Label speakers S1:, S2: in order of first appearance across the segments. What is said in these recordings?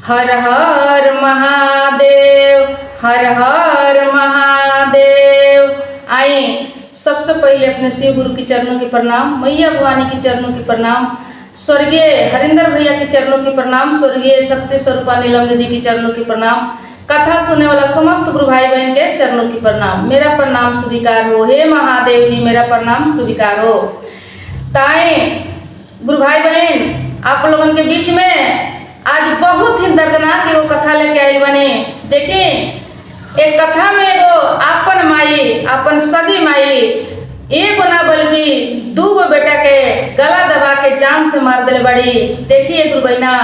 S1: हर हर महादेव, हर हर महादेव। आए सबसे पहले अपने शिव गुरु के चरणों की प्रणाम, मैया भवानी के चरणों की प्रणाम, स्वर्गीय हरिंदर भैया के चरणों की प्रणाम, स्वर्गीय शक्ति स्वरूपा नीलम दीदी के चरणों की प्रणाम, कथा सुनने वाला समस्त गुरु भाई बहन के चरणों की प्रणाम। मेरा प्रणाम स्वीकार हो, हे महादेव जी मेरा प्रणाम स्वीकार हो। ताए गुरु भाई बहन आप लोगों के बीच में आज बहुत ही दर्दनाक एगो कथा लेके आयल बने। देखें एक कथा में एगो आपन माई, आपन सगी माई एगो ना बल्कि दूगो बेटा के गला दबा के जान से मार दिले बड़ी। देखिए गुरु बहना,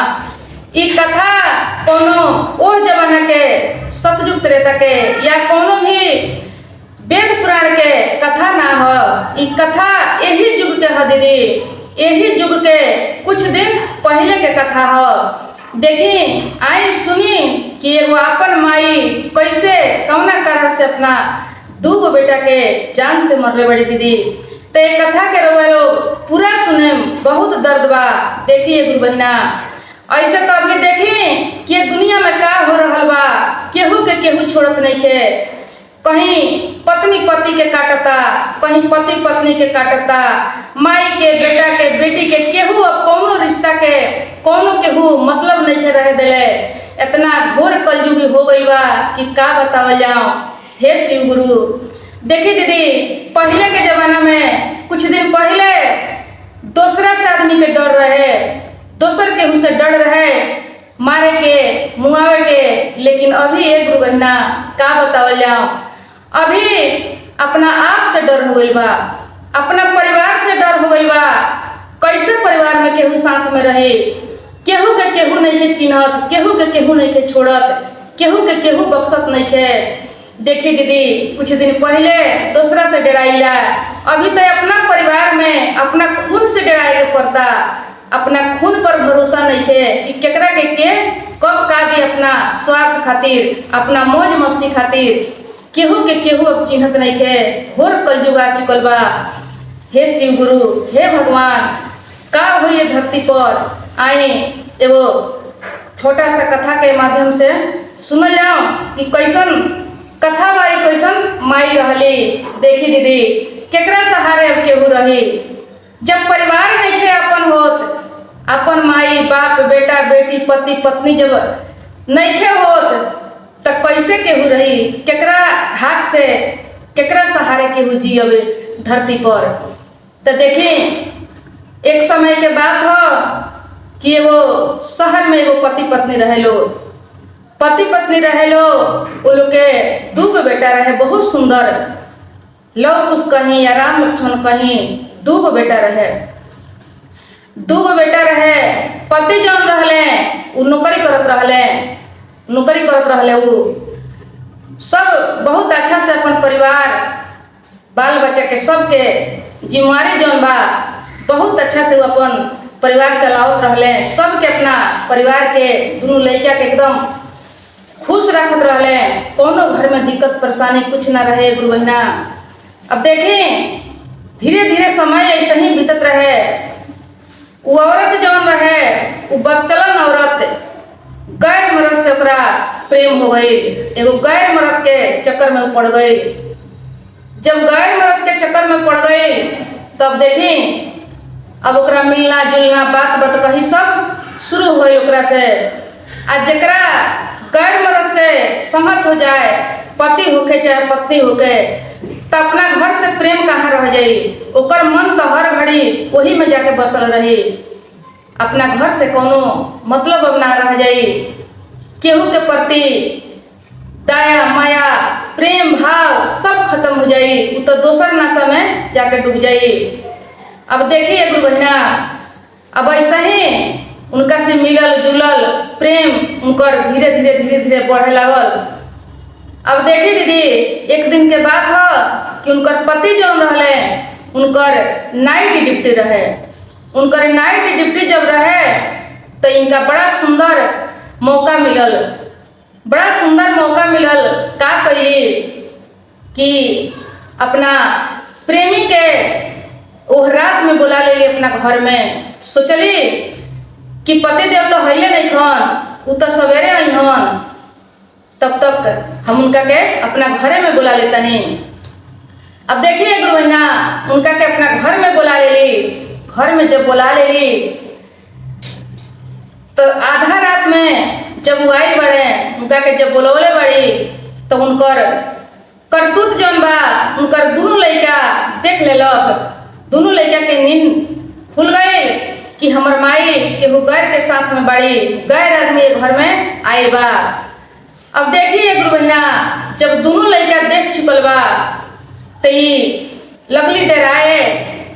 S1: ई कथा कोनो ओ जमाना के सतयुग त्रेता के या कोनो भी वेद पुराण के कथा ना हो, ई कथा यही युग के ह दीदी, यही युग के कुछ दिन पहले के कथा हो। देखी आई सुनी कि एगो आपन माई कैसे कौना कारण से अपना दूगो बेटा के जान से मरले बड़ी दीदी। तो ये कथा के रउआ लोग पूरा सुने, बहुत दर्द बा। देखिए गुरु बहिना, ऐसे तो अभी देखी कि दुनिया में का हो रहा बा, केहू के केहू छोड़त नहीं के। कहीं पत्नी पति के काटता, कहीं पति पत्नी के काटता, माई के बेटा के बेटी के केहू अब कोनो रिश्ता के कोनो केहू मतलब नहीं के रह दिले। इतना घोर कलयुगी हो गई बा कि का बतावल जाओ। हे शिव गुरु, देखी दीदी पहले के जमाना में कुछ दिन पहले दूसरा से आदमी के डर रहे, दोसर केहू से डर रहे मारे के मुआवे के। लेकिन अभी एक गुरु बहिना का बतावल जाओ, अभी अपना आप से डर हो गई बा, अपना परिवार से डर हो गई बा। कैसे परिवार में केहू साथ में रहे, केहू के केहू नहीं के चिन्हत, केहू के केहू नहीं के छोड़त, केहू के केहू बख्शत नहीं के। देखी दीदी कुछ दिन पहले दूसरा से डराइला, अभी तो अपना परिवार में अपना खून से डराए के पड़ता। अपना खून पर भरोसा नहीं के कि केकरा के कब का दी, अपना स्वार्थ खातिर, अपना मौज मस्ती खातिर केहू के केहू अब चिन्हत नहीं के। घोर कलयुग आ चुकल बा। हे शिव गुरु, हे भगवान, का हुई धरती पर आए एगो छोटा सा कथा के माध्यम से सुनल जाओ कि कैसन कथा बाई, कैसन माई रहली। देखी दीदी केकरा सहारे अब केहू रही, जब परिवार नहीं खे अपन होत, अपन माई बाप बेटा बेटी पति पत्नी जब नहीं खे होत तो कैसे केहू रही, केकरा हाथ से केकरा सहारे केहू जी अब धरती पर। तो देखी एक समय के बात हो कि एगो शहर में एगो पति पत्नी रहे लो, पति पत्नी रहे लो, वो लोग के दूगो बेटा रहे बहुत सुंदर, लव कुश कहीं या राम लक्ष्मण कहीं दूगो बेटा रहे, दूगो बेटा रहे। पति जौन रहले वो नौकरी करत रहले, नौकरी करत रहले, वो सब बहुत अच्छा से अपन परिवार बाल बच्चा के सबके जिम्मेवारी जौन बा बहुत अच्छा से वो अपन परिवार चलावत रहले। सबके अपना परिवार के दोनों लड़का के एकदम खुश रखत रहले, कोनो घर में दिक्कत परेशानी कुछ ना रहे गुरु बहिना। अब देखें धीरे धीरे समय ऐसे ही बीतत रहे। वो औरत जौन रहे वो बदचलन औरत गैर मर्द से ओकरा प्रेम हो गई, एगो गैर मर्द के चक्कर में वो पड़ गई। जब गैर मर्द के चक्कर में पड़ गई तब देखी अब ओकरा मिलना जुलना बात बात कही सब शुरू हो गई ओकरा से। आज जकरा गैर मर्द से सहमत हो जाए, पति होके चाहे पत्नी होके, तो अपना घर से प्रेम कहाँ रह जाई, ओकर मन तो हर घड़ी वही में जाके बसल रही। अपना घर से कोनो मतलब अब ना रह जाई, केहू के प्रति दया माया प्रेम भाव सब खत्म हो जाई, वो तो दोसर नशा में जाके डूब जाई। अब देखिए गुरु बहिना, अब ऐसा ही उनका से मिलल जुलल प्रेम उनकर धीरे धीरे धीरे धीरे बढ़े लागल। अब देखी दीदी एक दिन के बात हो कि उनकर पति जौन रहले उनकर नाइट ड्यूटी रहे। उनकर नाइट ड्यूटी जब रहे तो इनका बड़ा सुंदर मौका मिलल, बड़ा सुंदर मौका मिलल। का कही कि अपना प्रेमी के ओह रात में बुला ले अपना घर में। सोचली कि पति देव तो हईले नहीं खन, उ तो सवेरे अहन, तब तक हम उनका के अपना घरे में बुला लेता नहीं। अब देखिए गुरु बहिना, उनका के अपना घर में बुला लेली। घर में जब बुला लेली तो आधा रात में जब वो आई बड़े, उनका के जब बुलौले बड़ी तो उनकर करतूत जौन बा उनकर दोनों लड़का देख लेलक। दोनों लड़का के नींद खुल गए कि हमर माई केहू गैर के साथ में बड़ी, गैर आदमी घर में आए बा। अब देखिए गुरु बहिना, जब दोनों लड़का देख चुकल बा तो लगली डराए।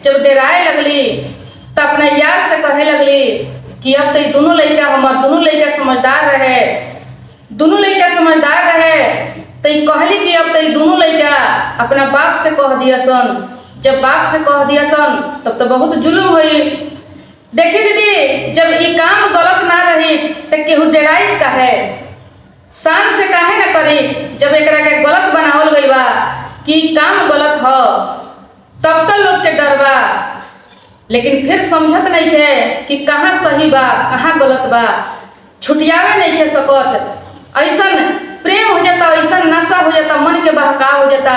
S1: जब डराए लगली तो अपने यार से कहे लगली कि अब तो दोनों लड़का हमार दोनों लड़का समझदार रहे, दोनों लड़का समझदार रहे तो कहली कि अब तो दोनों लड़का अपना बाप से कह दिया सन। जब बाप से कह दिया सन तब तो बहुत जुल्म हुई। देखी दीदी, जब ये काम गलत ना रही तो केहू डराई काहे, शान से काहे ना करी। जब एकरा के गलत बनावल गई बा कि काम गलत हो तब तो लोग के डर बा, लेकिन फिर समझत नहीं थे कि कहाँ सही बा कहाँ गलत बा, छुटियावे नहीं थे सकत। ऐसा प्रेम हो जाता, ऐसा नशा हो जाता, मन के बहकाव हो जाता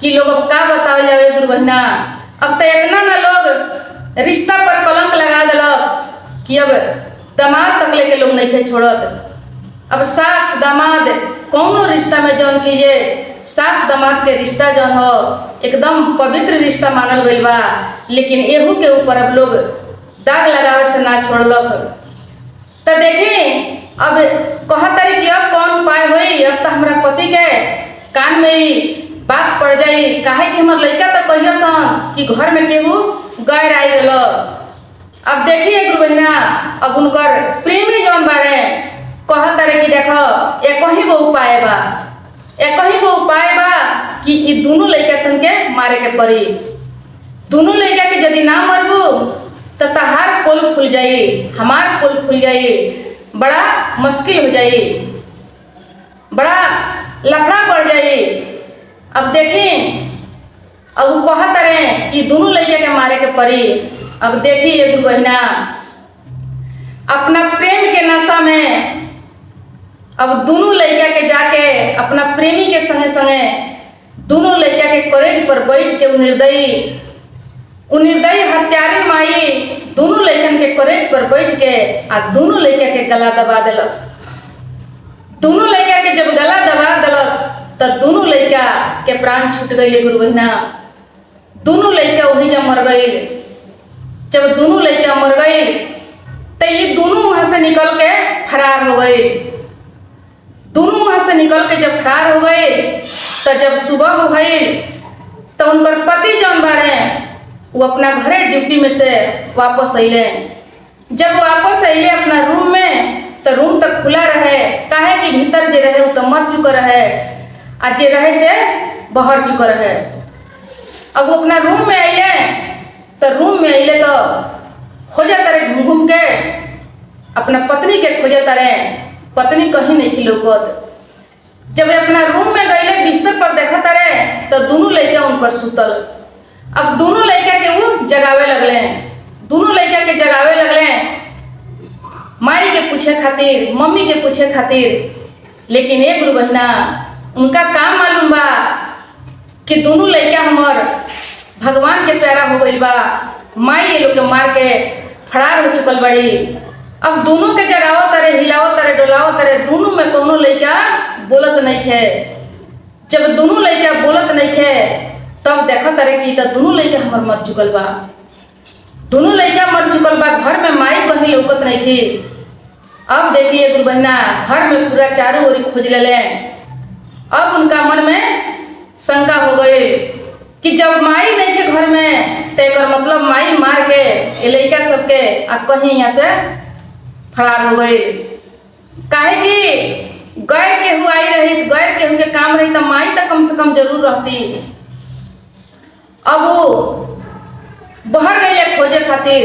S1: कि लोग अब का बताओ जाए गुरु बहिना। अब तो इतना ना लोग रिश्ता पर कलंक लगा दिलक कि अब दामाद तक लेके लोग नहीं खे छोड़त। अब सास दामाद कौनो रिश्ता में जौन कीजिए, सास दामाद के रिश्ता जौन हो एकदम पवित्र रिश्ता मानल गई बा, लेकिन एहू के ऊपर अब लोग दाग लगावे से ना छोड़लक। तो देखी अब कहतरी कि अब कौन उपाय होई। अब तो हमारा पति के कान में ही बात पड़ जाई, काहे कि हमार लड़का तो कहियो सन कि घर में केहू गैर आई रहो। अब देखिए गुरु बहिना, अब उनकर प्रेमी जौन बाड़े कहतरे कि देखो एक ही गो उपाय बा, एक ही गो उपाय बा कि ये दोनों लड़का सन के मारे के पड़ी। दोनों लड़का के यदि ना मरबू तो तहार पोल खुल जाई, हमार पोल खुल जाई, बड़ा मुश्किल हो जाई, बड़ा लफड़ा पड़ जाई। अब देखें, अब वो कहत रहे कि दोनों लड़का के मारे के पड़ी। अब देखिए गुरु बहिना, अपना प्रेम के नशा में अब दोनों लड़का के जाके अपना प्रेमी के संगे संगे दोनों लड़का के करेज पर बैठ के निर्दयी हत्यारिन माई दोनों लड़कन के करेज पर बैठ के आ दोनों लड़का के गला दबा दिलस। दोनों लड़का के जब गला दबा दिलस तो दोनों लड़का के प्राण छूट गए गुरु बहिना। दोनों लड़का वही जब मर गए। जब दोनों लड़का मर गए तो ये दोनों वहां से निकल के फरार हो गए। दोनों वहां से निकल के जब फरार हो गए तो जब सुबह हो गई तो उनकर पति जौन बाड़े वो अपना घरे ड्यूटी में से वापस अइले। जब वापस अइले अपना रूम में तो रूम तक खुला रहे, काहे कि भीतर जे रहे वो तो मर चुका रहे आ जे रहे से बाहर चुका रहे। अब वो अपना रूम में अइले तो रूम में अइले तो खोजा तारे घूम घूम के अपना पत्नी के खोजा तारे, पत्नी कहीं नहीं खिलौकत। जब अपना रूम में गईले बिस्तर पर देखा तारे तो दोनों लड़का उनकर सुतल। अब दोनों लड़का के वो जगावे लगले, दोनों लड़का के जगावे लगले माई के पूछे खातिर, मम्मी के पूछे खातिर। लेकिन एक गुरु बहिना, उनका काम मालूम बा कि दोनों लड़का हमार भगवान के प्यारा हो गइल बा, माई ये लोग के मार के फरार हो चुकल बड़ी। अब दोनों के जगावो तारे, हिलावो तारे, डोलावो तारे, दोनों में कोनो लड़का बोलत नहीं थे। जब दोनों लड़का बोलत नहीं थे तब देखा तारे कि तो दोनों लड़का हमार मर चुकल बा, दोनों लड़का मर चुकल बा, घर में माई कहीं लौकत नहीं थी। अब देखिए गुरु बहिना, घर में पूरा चारों ओर खोज ले। अब उनका मन में शंका हो गई कि जब माई नहीं थे घर में तो एक मतलब माई मार के ये लड़का सबके अब कहीं यहाँ से फरार हो गई। काहे कि गैर केहू आई रही, गैर केहू के काम रही तो माई तो कम से कम जरूर रहती। अब वो बहर गई खोजे खातिर,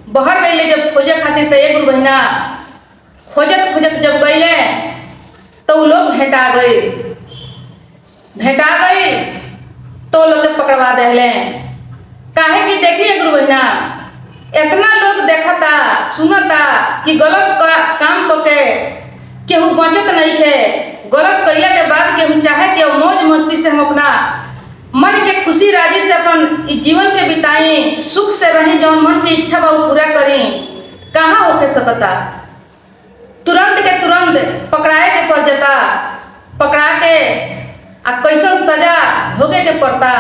S1: बहर गई जब खोजे खातिर तो एक गुरु बहिना खोजत खोजत जब गईले तो वो लोग भेंटा गए तो लोग पकड़वा देले। काहे कि देखिए गुरु बहिना, इतना लोग देखता सुनता कि गलत काम करके केहू बचत नहीं है। गलत कैला के बाद केहू चाहे कि मौज मस्ती से हम अपना मन के खुशी राजी से अपन जीवन के बिताई, सुख से रही, जौन मन की इच्छा बा वो पूरा करी, कहाँ होके सकता। तुरंत के तुरंत पकड़ाए के पड़ जाता, पकड़ा के आ कैसन सजा भोगे के पड़ता।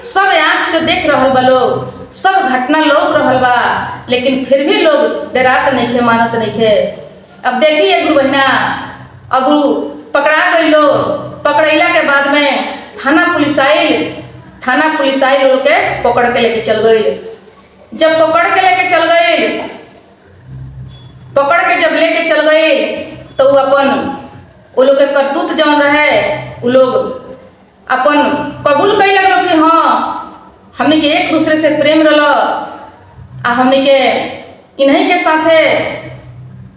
S1: सब आँख से देख रहल बा लोग, सब घटना लोग रहल बा, लेकिन फिर भी लोग डरात नहीं खे, मानत नहीं खे। अब देखिए गुरु बहिना, अब पकड़ा गई लोग। पकड़ैला के बाद में थाना पुलिस आई लोग के पकड़ के लेके चल गई। जब पकड़ के लेके चल गई, पकड़ के जब लेके चल गई तो अपन वो लोग के करतूत जौन रहे वो लोग अपन कबूल कई लगलो कि हाँ हमने के एक दूसरे से प्रेम रलो आ हमने के इन्हीं के साथे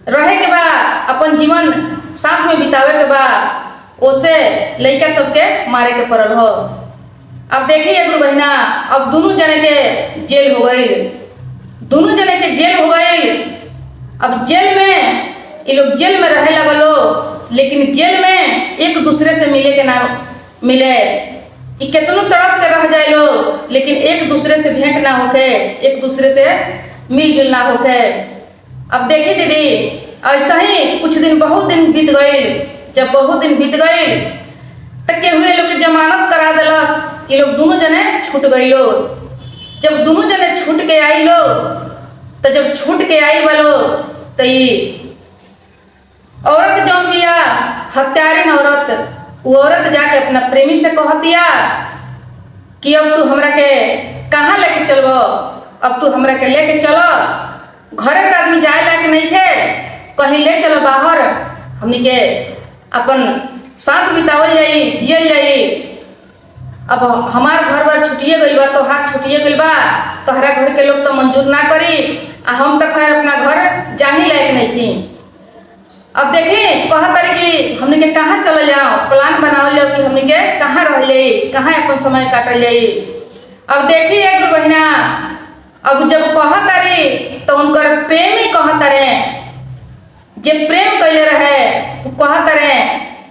S1: रहे के बा, अपन जीवन साथ में बितावे के बा, ओसे लड़का सबके मारे के पड़ल हो। अब देखिए गुरु बहिना, अब दोनों जने के जेल हो गई, दोनों जने के जेल हो गई। अब जेल में ये लोग जेल में रहे लगलो, लेकिन जेल में एक दूसरे से मिले के ना मिले। ये कितनों तड़प के रह जाए लोग, लेकिन एक दूसरे से भेंट ना होके, एक दूसरे से मिलजुल ना होके। अब देखिए दीदी, ऐसा ही कुछ दिन, बहुत दिन बीत गए। जब बहुत दिन बीत गए तब के हुए लोग जमानत करा दिलस, ये लोग दोनों जने छूट गई लो। जब दोनों जने छूट के आई लो, तो जब छूट के आई वालो तो ये औरत जौन बिया हत्यारिन औरत, वो औरत जाके अपना प्रेमी से कहतिया कि अब तू हमरा के कहाँ लेके चलबो, अब तू हमरा के लेके चलो, घरे तो आदमी जाए लायक नहीं थे, कहीं ले चलो बाहर, हमनी के अपन साथ बितावल जाई, जियल जाई। अब हमार घर बार छुटिए गइल बा, तो हाथ छुटिए गइल बा, तोहरा घर के लोग तो मंजूर ना करी, आ हम तो खैर अपना घर जा ही लायक नहीं थी। अब देखिए कहा तारी कि हमने के कहाँ चल जाओ, प्लान बनावल जाओ कि हमने के कहाँ रह जाई, कहाँ अपन समय काटल जाई। अब देखिए गुरु बहिना, अब जब कहा तारी तो उनकर प्रेमी कहा तारे, जे प्रेम कैले रहे वो कहा तारे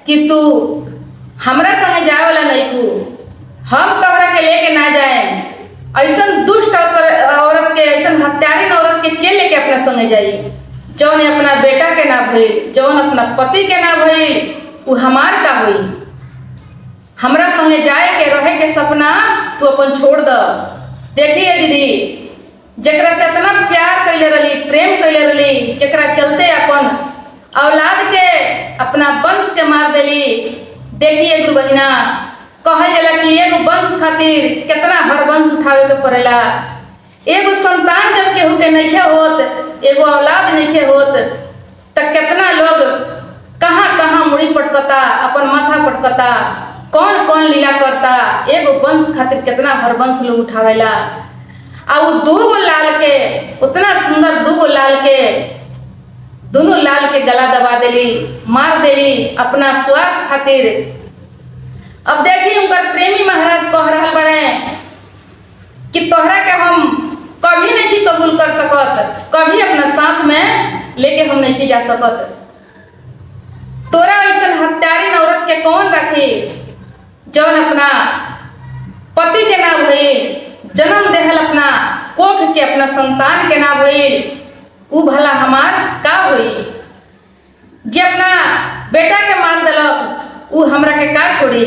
S1: कि तू हमरा संगे जाए वाला नहीं कू, हम तोहरा के लेके ना जाए। ऐसा दुष्ट औरत के, ऐसा हत्यारिन औरत के लेके अपना संगे जाई, जौन अपना बेटा के ना भइल, जौन अपना पति के ना भइल, वो हमार का हुई। हमरा संगे जाए के रहे के सपना तू अपन छोड़ द। देखिए दीदी, जकरा से इतना प्यार कैले रही, प्रेम कैले रही, जकरा चलते अपन औलाद के, अपना वंश के मार देली। देखिए गुरु बहिना, कहल जाला कि एगो वंश खातिर कितना हर वंश उठावे के पड़ेला। एगो संतान जब केहू के नइखे होत, एगो औलाद नइखे होत, त कितना लोग कहाँ कहाँ मुड़ी पटकता, अपन माथा पटकता, कौन कौन लीला करता। एगो वंश खातिर कितना हर वंश लोग उठावेला। आ वो दूगो लाल के, उतना सुंदर दूगो लाल के, दोनों लाल के गला दबा देली, मार देली अपना स्वार्थ खातिर। अब देखिए उनकर प्रेमी महाराज कह रहा बड़े कि तोहरा के हम कभी नहीं कबूल कर सकत, कभी अपना साथ में लेके हम नहीं जा सकत। तोरा ऐसा हत्यारिन औरत के कौन रखी, जौन अपना पति के ना भइल, जन्म देहल अपना कोख के, अपना संतान के ना भइल, उ भला हमार का होई। जे अपना बेटा के मार दिलक, उ हमरा के का छोड़ी।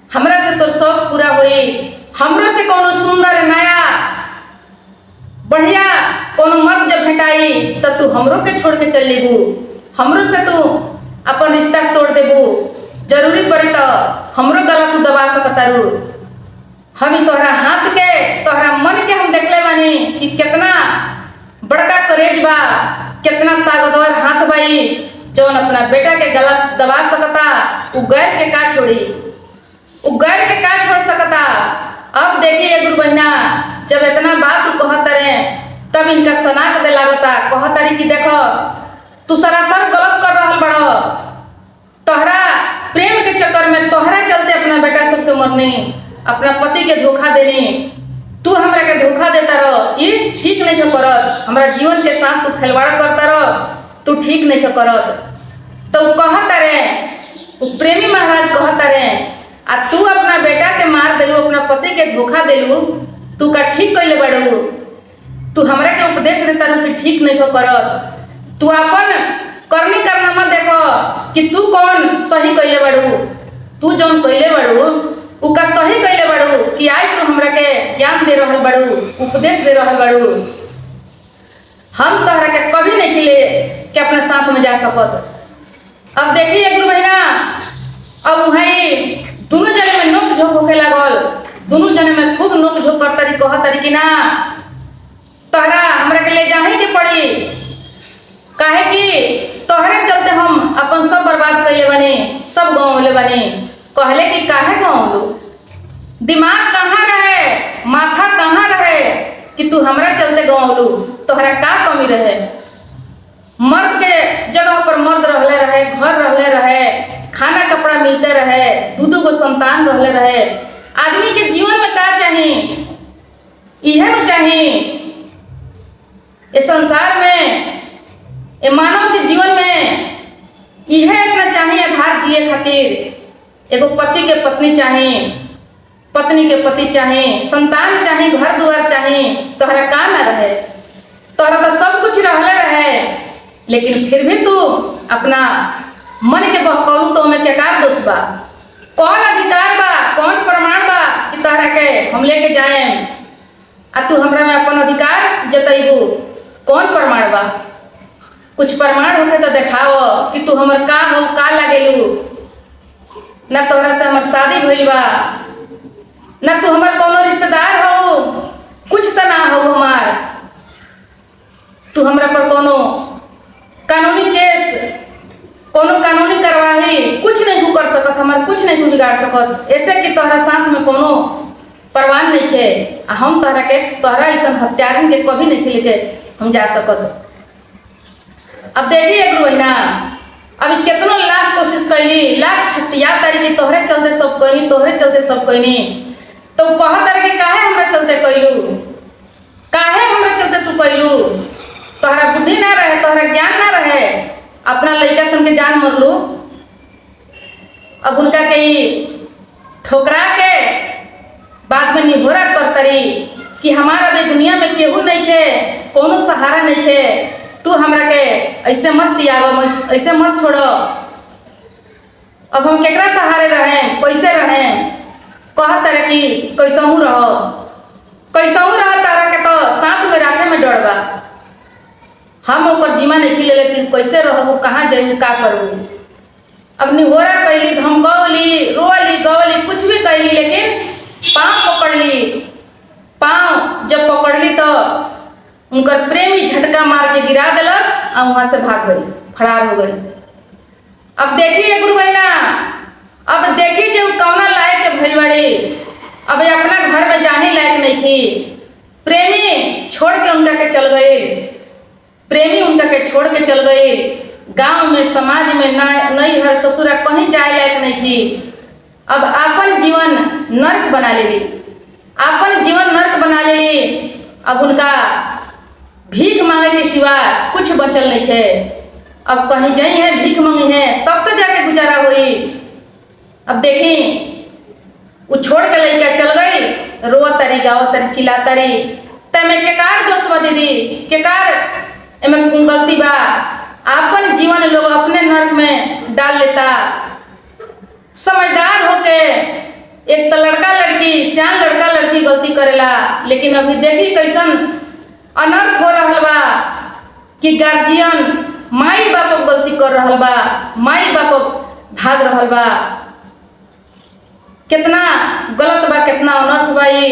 S1: हमरा से तो शौक पूरा हुई, हमरो से कोनो सुंदर नया बढ़िया कोनो मर्द जब भेटाई तो तू हमरो के छोड़ के चल लेबू, हमरो से तू अपन रिश्ता तोड़ देबू, जरूरी पड़ी तो हमरो गला तू दबा सकतारू। हम तोहरा हाथ के, तोहरा मन के हम देखले बानी कि कितना बड़का करेज बा, कितना ताकतवर हाथ बाई, जौन अपना बेटा के गला दबा सकता, उ गैर के का छोड़ी, उ गैर के का छोड़ सकता। अब देखिए गुरु बहिना, जब इतना बात तू कहत रहे, तब इनका सनाक दे लागता। कहत रही कि देखो तू सरासर गलत कर रहल बड़ो, तोहरा प्रेम के चक्कर में तोहरा चलते अपना बेटा सबके मरनी, अपना पति के धोखा देनी, तू हमरा के धोखा देता रहो, ये ठीक नहीं करत। हमारा जीवन के साथ तू खिलवाड़ करता रहो, तू ठीक नहीं करत। तो कहत रे वो प्रेमी महाराज कहत रे आ तू अपना बेटा के मार देलू, अपना पति के धोखा देलू, तू का ठीक कैले बड़ू। तू हमरा के उपदेश देता रू कि ठीक नहीं हो करत। तू अपन करनी कारनामा देखो कि तू कौन सही कैले बड़ू। तू जौन कैले बड़ू उ का सही कैले बड़ू कि आज तू हमरा के ज्ञान दे रहल बड़ू, उपदेश दे रहल बड़ू। हम तोहरा के कभी नहीं खिले कि अपने साथ में जा सकत। अब देखिए गुरु बहिना, अब वही दोनों जने में नोक झोंक होके लागल। दोनों जने में खूब नोक झोंक करतरी, कहतरी कि ना तोहरा हमरा के ले जाही के पड़ी, काहे कि तोहरे चलते हम अपन सब बर्बाद कैले बने, सब गंवले बने। कहले कि काहे गंवलू, दिमाग कहाँ रहे, माथा कहाँ रहे कि तू हमरा चलते गंवलू। तोहरा का कमी रहे, मर्द के जगह पर मर्द रहले रहे, घर रहले रहे, खाना कपड़ा मिलते रहे, दू गो संतान रहले रहे। आदमी के जीवन में का चाहिए, इहे न चाहिए। इस संसार में, ये मानव के जीवन में इहे इतना चाहिए आधार जिए खातिर। एगो पति के पत्नी चाहिए, पत्नी के पति चाहिए, संतान चाहिए, घर द्वार चाहिए। तोहरा का न रहे, तोहरा तो सब कुछ रहले रहे, लेकिन फिर भी तू अपना मन के बहकौलू तो में क्या दोष बा, कौन अधिकार बा, कौन प्रमाण बा कि तोहरा के हम लेके जाए आ तू हमरा में अपन अधिकार जतैबू। कौन प्रमाण बा, कुछ प्रमाण होके तो देखाओ कि तू हमर का हो, का लागेलू। ना तोहरा से हमर शादी भइल बा, ना तू हमर कोनो रिश्तेदार हो, कुछ तो ना हो हमार। तू हमरा पर कोनो कानूनी केस, कोनो कानूनी कार्यवाही कुछ नहीं हो कर सकत, हमार कुछ नहीं हो बिगाड़ सकत। ऐसे कि तोहरा साथ में कोनो परवान नहीं के, हम तोहरा के तोहरा ऐसा हत्यारन के कभी नहीं लेके हम जा सकत। अब देखिए गुरु बहिना, अभी कितनों लाख कोशिश कैली, लाख छटिया तारी की तोहरे चलते सब कैनी, तोहरे चलते सब कैनी। तो कहत तारे कि काहे हमरा चलते कैलू, काहे हमरा चलते तू कैलू। तोहरा बुद्धि ना रहे, तोहरा ज्ञान ना रहे, अपना लड़का सन के जान मरलू। अब उनका के ठोकरा के बाद में निहोरा करतरी कि हमारा भी दुनिया में केहू नहीं थे, कोनो सहारा नहीं थे। तू हमरा के ऐसे मत त्यागो, ऐसे मत छोड़ो। अब हम केकरा सहारे रहे, कैसे रहे। कहत तारे कि कैसहू रहो, कैसहू रह, तारा के तो साथ में राखे में डर बा। हम ओकर जीमा नहीं खिले लेती, कैसे रहबू, कहाँ जाइबू, का करबू। अब निहोरा कैली, धमकौली, रोली, गौली, कुछ भी कैली, लेकिन पाँव पकड़ ली। पाँव जब पकड़ली तो उनकर प्रेमी झटका मार के गिरा दिलस और वहां से भाग गई, फरार हो गई। अब देखिए गुरु बहिना, अब देखी जो कौना लायक के भइल बड़ी, अब ये अपना घर में जाने लायक नहीं थी। प्रेमी छोड़ के उनका के चल गए, प्रेमी उनका के छोड़ के चल गए। गांव में, समाज में नहीं हर ससुरा कहीं जाए लायक नहीं थी। अब अपन जीवन नर्क बना लेली, अपन जीवन नर्क बना लेली। अब उनका भीख मांगे के सिवा कुछ बचल नहीं थे। अब कहीं जाई है, भीख मांगी है, तब तो जाके गुजारा हुई। अब देखी वो छोड़ के लड़का चल गई, रो तरी, गाओ तरी, चिल्ला तरी। तमें केकार दोष बा दीदी, केकार एमें गलती बा। अपन जीवन लोग अपने नर्क में डाल लेता। समझदार होके एक तो लड़का लड़की, सियान लड़का लड़की गलती करेला, लेकिन अभी देखी कैसन अनर्थ हो रहल बा कि गार्जियन माई बाप गलती कर रहल बा, माई बाप भाग रहल बा। कितना गलत बा, कितना अनर्थ बा। ये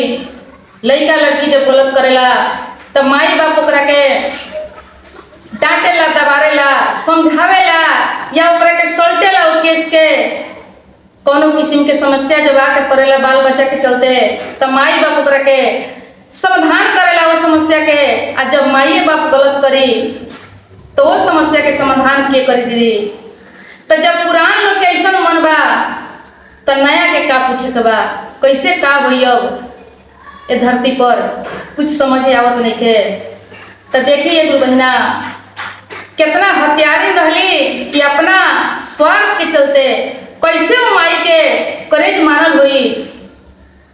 S1: लड़का लड़की जब गलत करेला तब माई बाप ओकरा के डांटेला, दबारेला, समझावेला या ओकरा के सल्टेला। उ केस के कोनो किस्म के समस्या जब आके पड़ेला बाल बच्चा के चलते, तब माई बाप ओकरा के समाधान करेला वो समस्या के। आ जब माई बाप गलत करी तो वो समस्या के समाधान के करी दीदी। तो जब पुरान लोग के ऐसा मन बा तो नया के का पूछे के बा, कैसे का भई। अब ये धरती पर कुछ समझ आवत नहीं के। तो देखिए गुरु बहिना, कितना हत्यारी रहली कि अपना चलते कैसे वो माई के करेज मानल हुई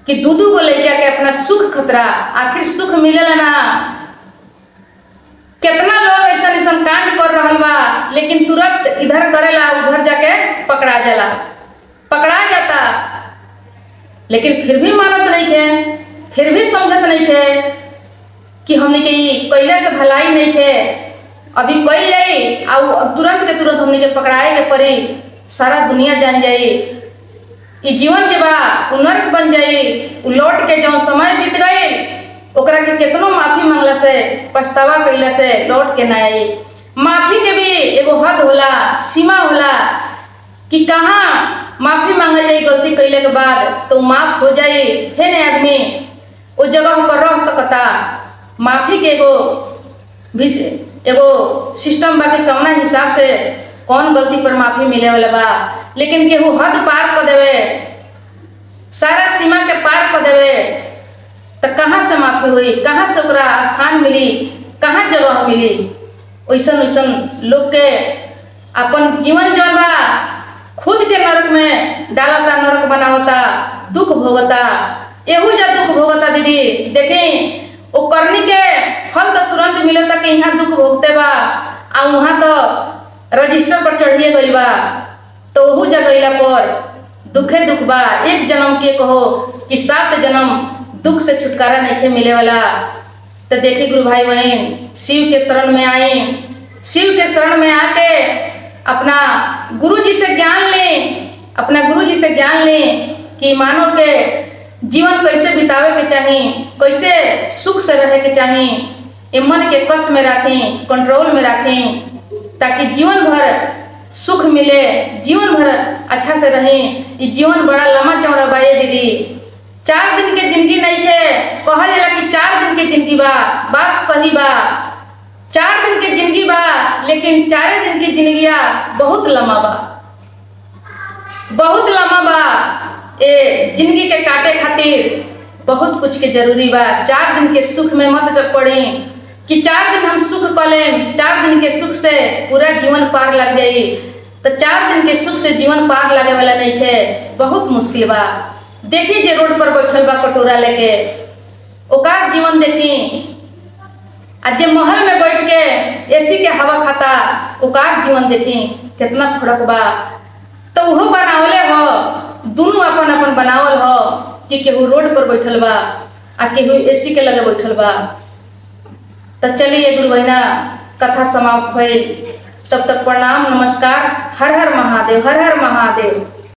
S1: कि दूधू को लेके के अपना सुख खतरा, आखिर सुख मिलेला ना। कितना लोग ऐसा ऐसा कांड कर रहा बा, लेकिन तुरंत इधर करेला उधर जाके पकड़ा जाता, लेकिन फिर भी मानत नहीं है, फिर भी समझत नहीं है कि हमने के कैले से भलाई नहीं है। अभी कोई ले और तुरंत के तुरंत हमने के पकड़ाए के पड़ी, सारा दुनिया जान जाई ई जीवन के बा उ नर्क बन जाई। उ लौट के जो समय बीत गई ओकरा के कितनो माफी मांगला से पछतावा कैला से लौट के ना आई। माफी के भी एगो हद होला, सीमा होला कि कहाँ माफी मांगल जाई गलती कैले के बाद तो माफ हो जाई, फिर आदमी वो जगह पर रह सकता। माफी के एगो सिस्टम बा कि कौना हिसाब से कौन गलती पर माफी मिले वाला बा, लेकिन केहू हद पार कर देवे, सारा सीमा के पार कर देवे तो कहाँ से माफी हुई, कहाँ से ओकरा स्थान मिली, कहाँ जगह मिली। वैसन वैसन लोग के अपन जीवन जौन बा खुद के नरक में डालता, नरक बनावता, दुख भोगता, एहू जा दुख भोगता। दीदी देखें वो करनी के फल तो तुरंत मिलता कि यहाँ दुख भोगते बा और वहाँ तो रजिस्टर पर चढ़िए गई बा, तो वहू जगह पर दुखे दुख बा। एक जन्म के कहो कि 7 जन्म दुख से छुटकारा नहीं मिले वाला। तो देखिए गुरु भाई बहन, शिव के शरण में आए, शिव के शरण में आके अपना गुरु जी से ज्ञान लें, अपना गुरु जी से ज्ञान लें कि मानव के जीवन कैसे बितावे के चाहिए, कैसे सुख से रहे के चाहिए। ये मन के कस में रखें, कंट्रोल में रखें, ताकि जीवन भर सुख मिले, जीवन भर अच्छा से रहें। ये जीवन बड़ा लंबा चौड़ा बा ये दीदी, 4 दिन के जिंदगी नहीं है। कहल जाला कि 4 दिन के जिंदगी बा, बात सही बा, 4 दिन के जिंदगी बा, लेकिन 4 दिन की जिंदगिया बहुत लंबा बा, बहुत लंबा बा। ए जिंदगी के काटे खातिर बहुत कुछ के जरूरी बा। 4 दिन के सुख में मत जब पड़ी कि 4 दिन हम सुख पा लें, 4 दिन के सुख से पूरा जीवन पार लग जाई। तो 4 दिन के सुख से जीवन पार लगे वाला नहीं है, बहुत मुश्किल बा। देखी जे रोड पर बैठल बा कटोरा लेके, ओकार जीवन देखी। आज जे महल में बैठ के एसी के हवा खाता, ओकार जीवन देखी कितना फर्क बा। तो वो बनावले हो, दोनों अपन अपन बनावल हो कि केहू रोड पर बैठल बा आ केहू एसी के लगे बैठल बा। तो चलिए गुरु बहिना, कथा समाप्त भइल। तब तक प्रणाम, नमस्कार, हर हर महादेव, हर हर महादेव।